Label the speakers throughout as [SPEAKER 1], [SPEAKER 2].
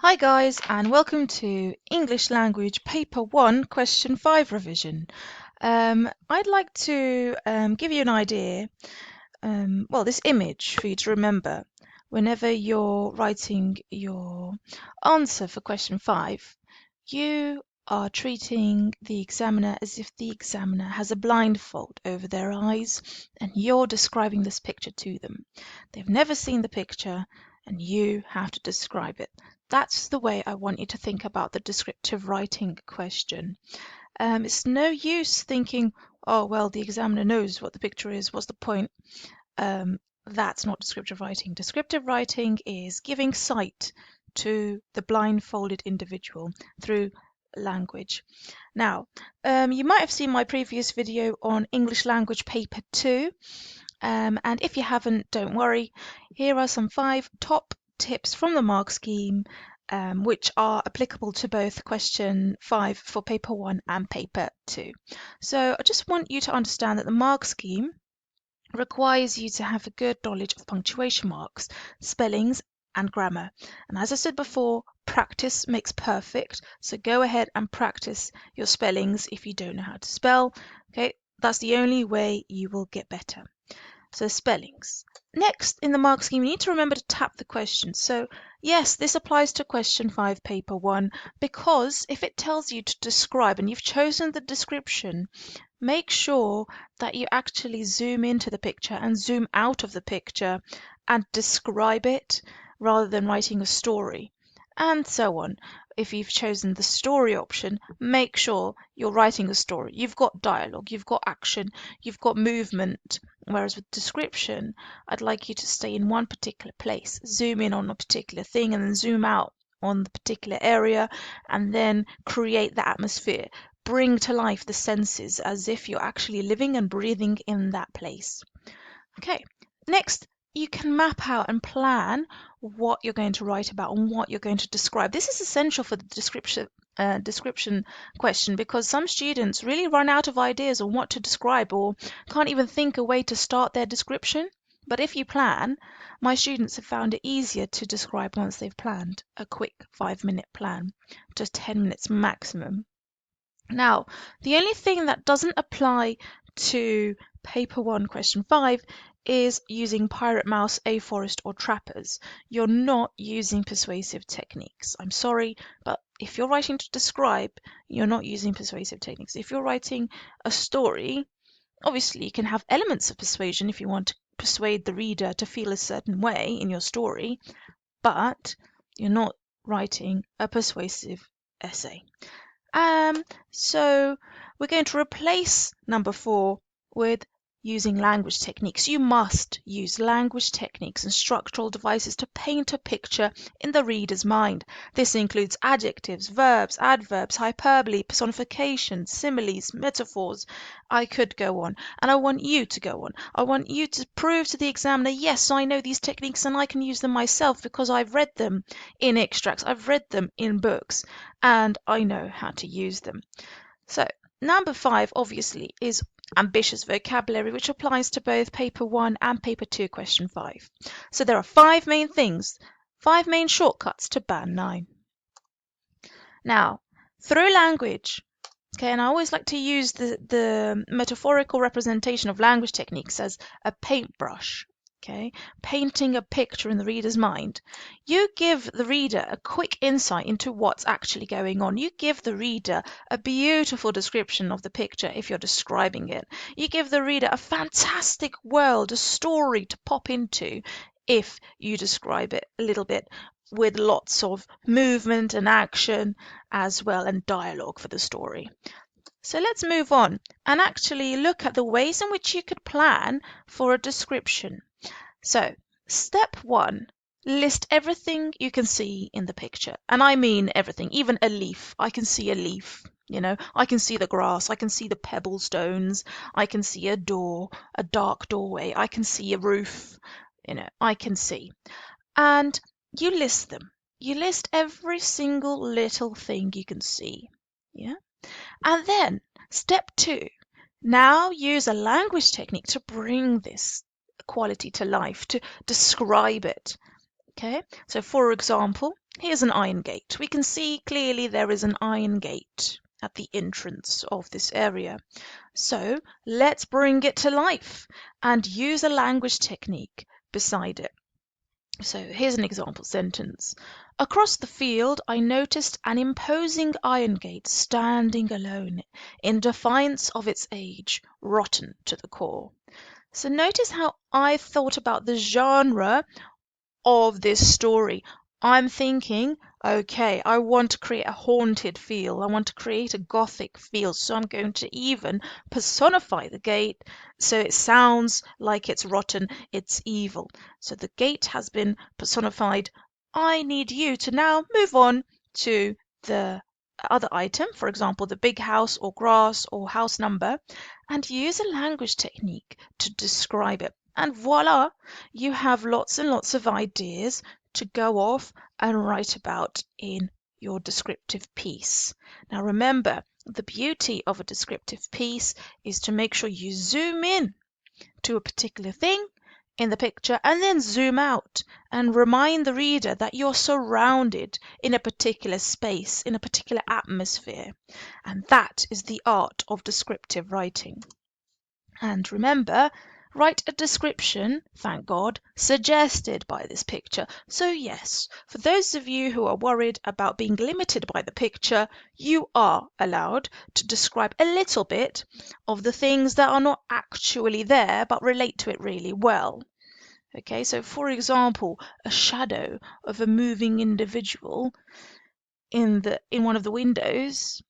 [SPEAKER 1] Hi guys, and welcome to English Language Paper 1 Question 5 revision. I'd like to give you an idea, this image for you to remember whenever you're writing your answer for question 5. You are treating the examiner as if the examiner has a blindfold over their eyes and you're describing this picture to them. They've never seen the picture and you have to describe it. That's the way I want you to think about the descriptive writing question. It's no use thinking, oh, well, the examiner knows what the picture is. What's the point? That's not descriptive writing. Descriptive writing is giving sight to the blindfolded individual through language. Now, you might have seen my previous video on English Language Paper 2. And if you haven't, don't worry. Here are some 5 top tips from the mark scheme, which are applicable to both question 5 for paper 1 and paper 2. So I just want you to understand that the mark scheme requires you to have a good knowledge of punctuation marks, spellings, and grammar. And as I said before, practice makes perfect. So go ahead and practice your spellings if you don't know how to spell. Okay, that's the only way you will get better. So spellings. Next, in the mark scheme, you need to remember to tap the question. So yes, this applies to question 5, paper 1, because if it tells you to describe and you've chosen the description, make sure that you actually zoom into the picture and zoom out of the picture and describe it rather than writing a story, and so on. If you've chosen the story option, make sure you're writing a story. You've got dialogue, you've got action, you've got movement. Whereas with description, I'd like you to stay in one particular place, zoom in on a particular thing and then zoom out on the particular area and then create the atmosphere. Bring to life the senses as if you're actually living and breathing in that place. Okay, next, you can map out and plan what you're going to write about and what you're going to describe. This is essential for the description question because some students really run out of ideas on what to describe or can't even think a way to start their description. But if you plan, my students have found it easier to describe once they've planned a quick 5-minute plan, just 10 minutes maximum. Now, the only thing that doesn't apply to paper 1 question 5 is using Pirate Mouse, Aforest or Trappers. You're not using persuasive techniques. I'm sorry, but if you're writing to describe, you're not using persuasive techniques. If you're writing a story, obviously you can have elements of persuasion if you want to persuade the reader to feel a certain way in your story, but you're not writing a persuasive essay. So we're going to replace number 4 with using language techniques. You must use language techniques and structural devices to paint a picture in the reader's mind. This includes adjectives, verbs, adverbs, hyperbole, personification, similes, metaphors. I could go on, and I want you to go on. I want you to prove to the examiner, yes, I know these techniques and I can use them myself because I've read them in extracts, I've read them in books, and I know how to use them. So number 5 obviously is ambitious vocabulary, which applies to both paper 1 and paper 2 question 5. So there are 5 main things, 5 main shortcuts to band 9. Now, through language, okay, and I always like to use the metaphorical representation of language techniques as a paintbrush. Okay, painting a picture in the reader's mind. You give the reader a quick insight into what's actually going on. You give the reader a beautiful description of the picture if you're describing it. You give the reader a fantastic world, a story to pop into if you describe it a little bit with lots of movement and action as well and dialogue for the story. So let's move on and actually look at the ways in which you could plan for a description. So, step 1, list everything you can see in the picture. And I mean everything, even a leaf. I can see a leaf, I can see the grass, I can see the pebble stones, I can see a door, a dark doorway, I can see a roof, I can see. And you list them. You list every single little thing you can see. Yeah? And then, step 2, now use a language technique to bring this quality to life, to describe it. Okay, so for example, here's an iron gate. We can see clearly there is an iron gate at the entrance of this area. So let's bring it to life and use a language technique beside it. So here's an example sentence. Across the field, I noticed an imposing iron gate standing alone in defiance of its age, rotten to the core. So notice how I thought about the genre of this story. I'm thinking, okay, I want to create a haunted feel. I want to create a gothic feel. So I'm going to even personify the gate so it sounds like it's rotten, it's evil. So the gate has been personified. I need you to now move on to the other item, for example, the big house or grass or house number, and use a language technique to describe it. And voila, you have lots and lots of ideas to go off and write about in your descriptive piece. Now remember, the beauty of a descriptive piece is to make sure you zoom in to a particular thing in the picture and then zoom out and remind the reader that you're surrounded in a particular space, in a particular atmosphere. And that is the art of descriptive writing. And remember, write a description, thank God, suggested by this picture. So yes, for those of you who are worried about being limited by the picture, you are allowed to describe a little bit of the things that are not actually there but relate to it really well. Okay, so for example, a shadow of a moving individual in one of the windows,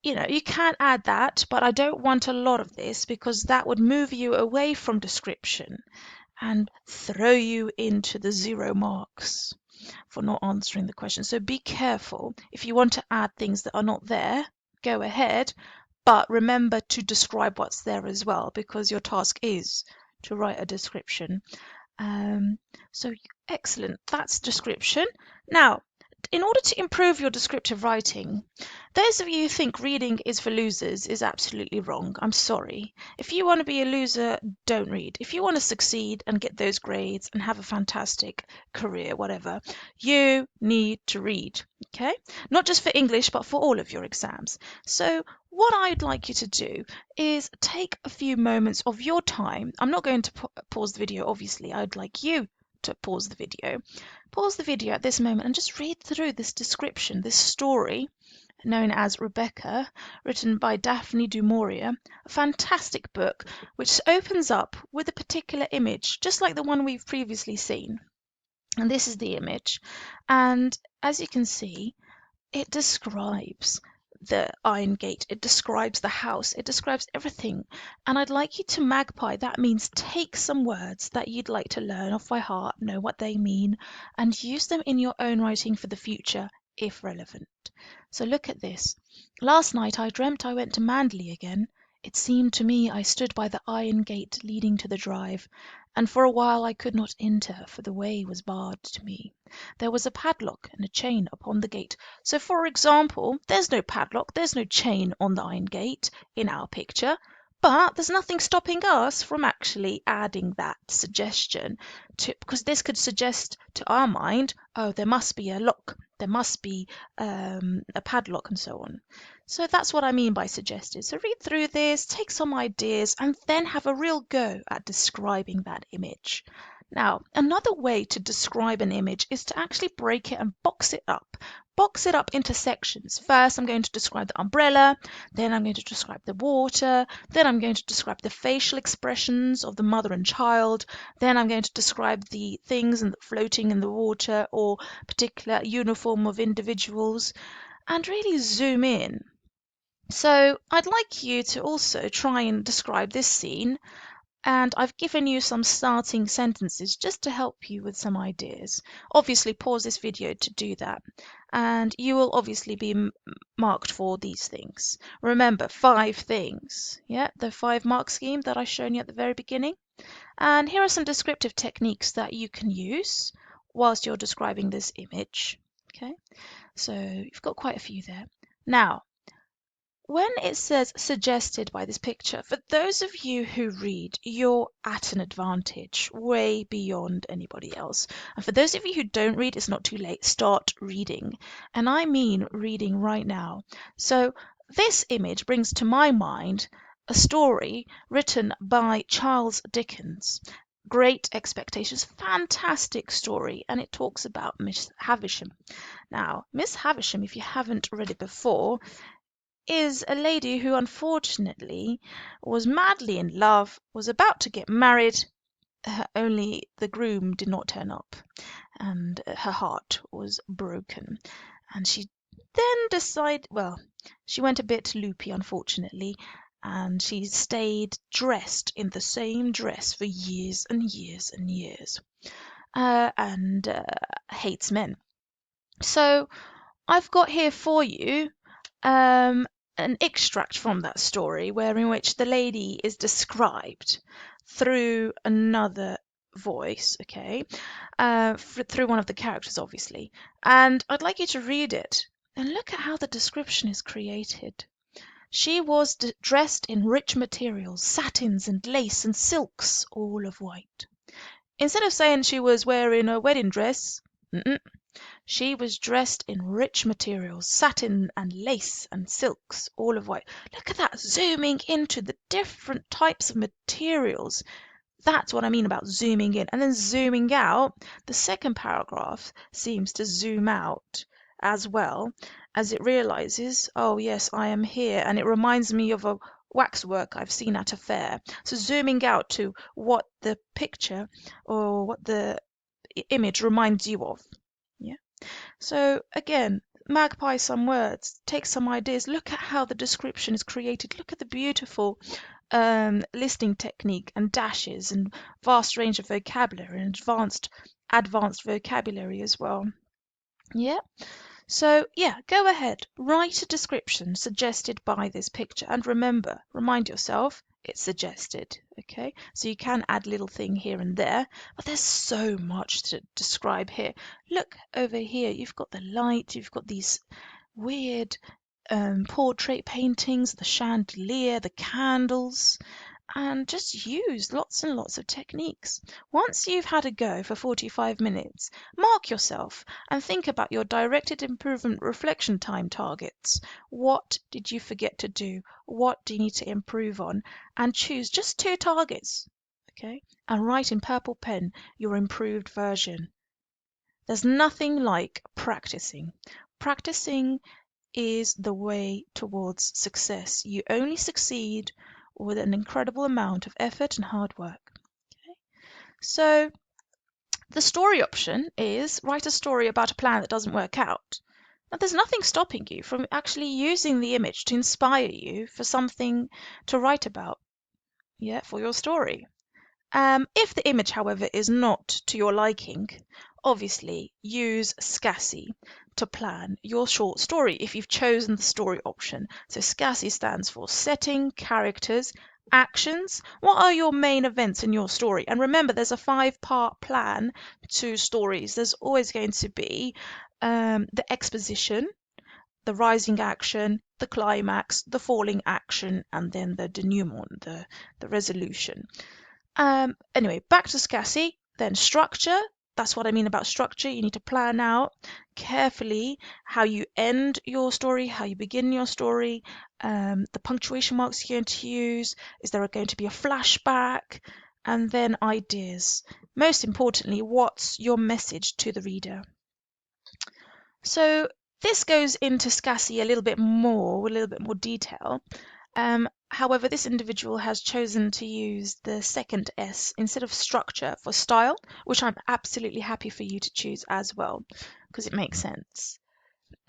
[SPEAKER 1] you can add that, but I don't want a lot of this because that would move you away from description and throw you into the 0 marks for not answering the question. So be careful. If you want to add things that are not there, go ahead, but remember to describe what's there as well, because your task is to write a description. So excellent, that's description. Now, in order to improve your descriptive writing, those of you who think reading is for losers is absolutely wrong. I'm sorry. If you want to be a loser, don't read. If you want to succeed and get those grades and have a fantastic career, whatever, you need to read, okay? Not just for English, but for all of your exams. So what I'd like you to do is take a few moments of your time. I'm not going to pause the video, obviously. I'd like you to pause the video. Pause the video at this moment and just read through this description, this story known as Rebecca, written by Daphne du Maurier, a fantastic book which opens up with a particular image, just like the one we've previously seen. And this is the image. And as you can see, it describes the iron gate, it describes the house, it describes everything. And I'd like you to magpie. That means take some words that you'd like to learn off by heart, know what they mean, and use them in your own writing for the future if relevant. So look at this. Last night I dreamt I went to Manderley again. It seemed to me I stood by the iron gate leading to the drive, and for a while I could not enter, for the way was barred to me. There was a padlock and a chain upon the gate. So, for example, there's no padlock, there's no chain on the iron gate in our picture, but there's nothing stopping us from actually adding that suggestion because this could suggest to our mind, oh, there must be a lock, there must be a padlock and so on. So that's what I mean by suggested. So read through this, take some ideas, and then have a real go at describing that image. Now, another way to describe an image is to actually break it and box it up. Box it up into sections. First, I'm going to describe the umbrella, then I'm going to describe the water, then I'm going to describe the facial expressions of the mother and child, then I'm going to describe the things floating in the water or particular uniform of individuals, and really zoom in. So I'd like you to also try and describe this scene, and I've given you some starting sentences just to help you with some ideas. Obviously, pause this video to do that, and you will obviously be marked for these things. Remember, 5 things, yeah, the 5-mark scheme that I've shown you at the very beginning. And here are some descriptive techniques that you can use whilst you're describing this image. Okay, so you've got quite a few there. Now, When it says suggested by this picture, for those of you who read, you're at an advantage, way beyond anybody else. And for those of you who don't read, it's not too late. Start reading. And I mean reading right now. So this image brings to my mind a story written by Charles Dickens. Great Expectations, fantastic story, and it talks about Miss Havisham. Now, Miss Havisham, if you haven't read it before, is a lady who unfortunately was madly in love, was about to get married, only the groom did not turn up, and her heart was broken. And she then decided, well, she went a bit loopy, unfortunately, and she stayed dressed in the same dress for years and years and years, and hates men. So I've got here for you um, an extract from that story in which the lady is described through another voice, okay, through one of the characters, obviously. And I'd like you to read it and look at how the description is created. She was dressed in rich materials, satins and lace and silks, all of white. Instead of saying she was wearing a wedding dress, she was dressed in rich materials, satin and lace and silks, all of white. Look at that, zooming into the different types of materials. That's what I mean about zooming in. And then zooming out, the second paragraph seems to zoom out as well, as it realizes, oh yes, I am here. And it reminds me of a waxwork I've seen at a fair. So zooming out to what the picture or what the image reminds you of. Yeah. So again, magpie some words, take some ideas, look at how the description is created, look at the beautiful listing technique and dashes and vast range of vocabulary and advanced vocabulary as well. Yeah. So yeah, go ahead, write a description suggested by this picture, and remember, remind yourself it's suggested, okay? So you can add little thing here and there, but there's so much to describe here. Look over here, you've got the light, you've got these weird portrait paintings, the chandelier, the candles, and just use lots and lots of techniques. Once you've had a go for 45 minutes, mark yourself and think about your directed improvement reflection time targets. What did you forget to do? What do you need to improve on? And choose just 2 targets, okay? And write in purple pen your improved version. There's nothing like practicing. Practicing is the way towards success. You only succeed with an incredible amount of effort and hard work. Okay? So the story option is write a story about a plan that doesn't work out. Now, there's nothing stopping you from actually using the image to inspire you for something to write about, yeah, for your story. If the image, however, is not to your liking, obviously use SCSI to plan your short story if you've chosen the story option. So SCSI stands for setting, characters, actions. What are your main events in your story? And remember, there's a 5-part plan to stories. There's always going to be the exposition, the rising action, the climax, the falling action, and then the denouement, the resolution. Anyway, back to SCSI, then structure. That's what I mean about structure. You need to plan out carefully how you end your story, how you begin your story, the punctuation marks you're going to use. Is there going to be a flashback? And then ideas. Most importantly, what's your message to the reader? So this goes into SCSI a little bit more, with a little bit more detail. However, this individual has chosen to use the second S instead of structure for style, which I'm absolutely happy for you to choose as well, because it makes sense.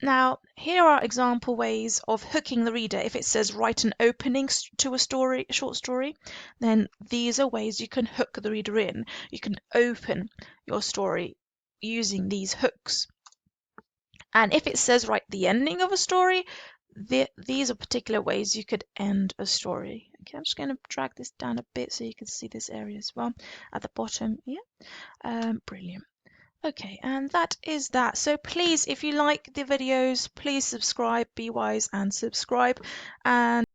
[SPEAKER 1] Now, here are example ways of hooking the reader. If it says write an opening to a short story, then these are ways you can hook the reader in. You can open your story using these hooks. And if it says write the ending of a story, these are particular ways you could end a story. Okay, I'm just going to drag this down a bit so you can see this area as well at the bottom. Yeah, brilliant. Okay, and that is that. So please, if you like the videos, please subscribe, be wise and subscribe. And